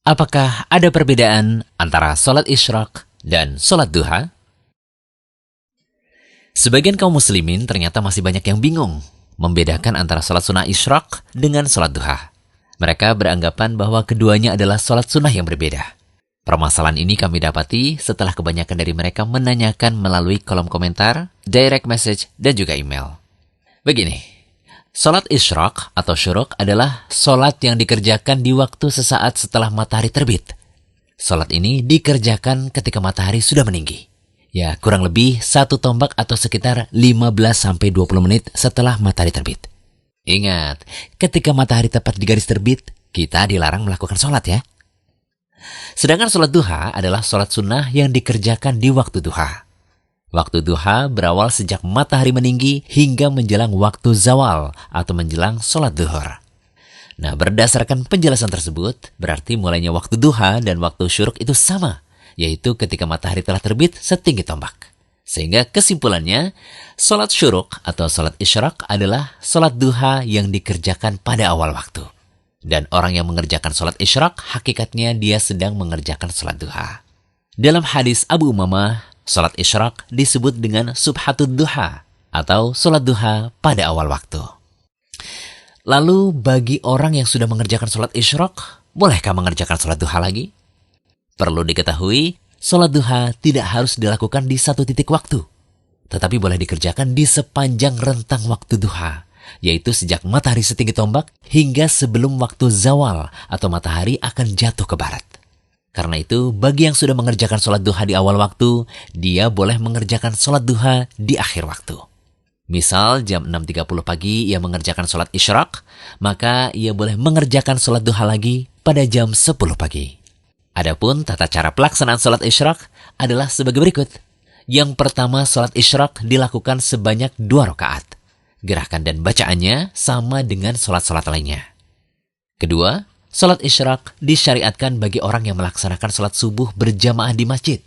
Apakah ada perbedaan antara sholat isyraq dan sholat duha? Sebagian kaum muslimin ternyata masih banyak yang bingung membedakan antara sholat sunnah isyraq dengan sholat duha. Mereka beranggapan bahwa keduanya adalah sholat sunnah yang berbeda. Permasalahan ini kami dapati setelah kebanyakan dari mereka menanyakan melalui kolom komentar, direct message, dan juga email. Begini, sholat isyraq atau syuruk adalah sholat yang dikerjakan di waktu sesaat setelah matahari terbit. Sholat ini dikerjakan ketika matahari sudah meninggi. Ya, kurang lebih 1 tombak atau sekitar 15-20 menit setelah matahari terbit. Ingat, ketika matahari tepat di garis terbit, kita dilarang melakukan sholat ya. Sedangkan sholat duha adalah sholat sunnah yang dikerjakan di waktu duha. Waktu duha berawal sejak matahari meninggi hingga menjelang waktu zawal atau menjelang sholat duhur. Nah, berdasarkan penjelasan tersebut, berarti mulainya waktu duha dan waktu syuruk itu sama, yaitu ketika matahari telah terbit setinggi tombak. Sehingga kesimpulannya, sholat syuruk atau sholat isyraq adalah sholat duha yang dikerjakan pada awal waktu. Dan orang yang mengerjakan sholat isyraq, hakikatnya dia sedang mengerjakan sholat duha. Dalam hadis Abu Umamah, sholat isyraq disebut dengan subhatud duha atau sholat duha pada awal waktu. Lalu bagi orang yang sudah mengerjakan sholat isyraq, bolehkah mengerjakan sholat duha lagi? Perlu diketahui, sholat duha tidak harus dilakukan di satu titik waktu, tetapi boleh dikerjakan di sepanjang rentang waktu duha, yaitu sejak matahari setinggi tombak hingga sebelum waktu zawal atau matahari akan jatuh ke barat. Karena itu, bagi yang sudah mengerjakan sholat duha di awal waktu, dia boleh mengerjakan sholat duha di akhir waktu. Misal jam 6.30 pagi ia mengerjakan sholat isyraq, maka ia boleh mengerjakan sholat duha lagi pada jam 10 pagi. Adapun tata cara pelaksanaan sholat isyraq adalah sebagai berikut. Yang pertama, sholat isyraq dilakukan sebanyak 2 rakaat. Gerakan dan bacaannya sama dengan sholat-sholat lainnya. Kedua, sholat isyraq disyariatkan bagi orang yang melaksanakan sholat subuh berjamaah di masjid.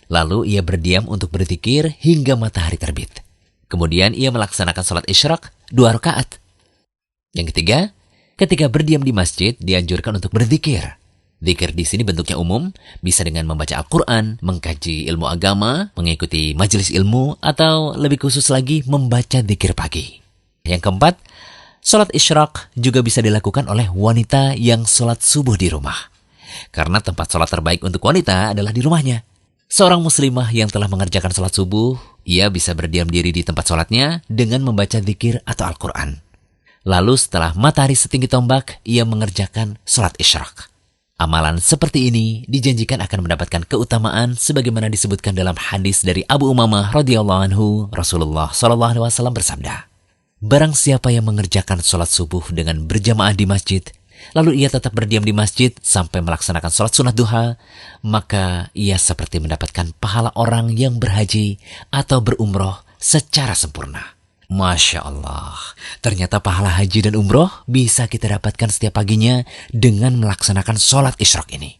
Lalu ia berdiam untuk berzikir hingga matahari terbit. Kemudian ia melaksanakan sholat isyraq 2 rakaat. Yang ketiga, ketika berdiam di masjid dianjurkan untuk berzikir. Zikir di sini bentuknya umum, bisa dengan membaca Al-Quran, mengkaji ilmu agama, mengikuti majelis ilmu, atau lebih khusus lagi membaca zikir pagi. Yang keempat, sholat isyraq juga bisa dilakukan oleh wanita yang sholat subuh di rumah. Karena tempat sholat terbaik untuk wanita adalah di rumahnya. Seorang muslimah yang telah mengerjakan sholat subuh, ia bisa berdiam diri di tempat sholatnya dengan membaca zikir atau Al-Quran. Lalu setelah matahari setinggi tombak, ia mengerjakan sholat isyraq. Amalan seperti ini dijanjikan akan mendapatkan keutamaan sebagaimana disebutkan dalam hadis dari Abu Umamah radhiyallahu anhu. Rasulullah SAW bersabda, barang siapa yang mengerjakan sholat subuh dengan berjamaah di masjid, lalu ia tetap berdiam di masjid sampai melaksanakan sholat sunnah duha, maka ia seperti mendapatkan pahala orang yang berhaji atau berumroh secara sempurna. Masya Allah, ternyata pahala haji dan umroh bisa kita dapatkan setiap paginya dengan melaksanakan sholat isyraq ini.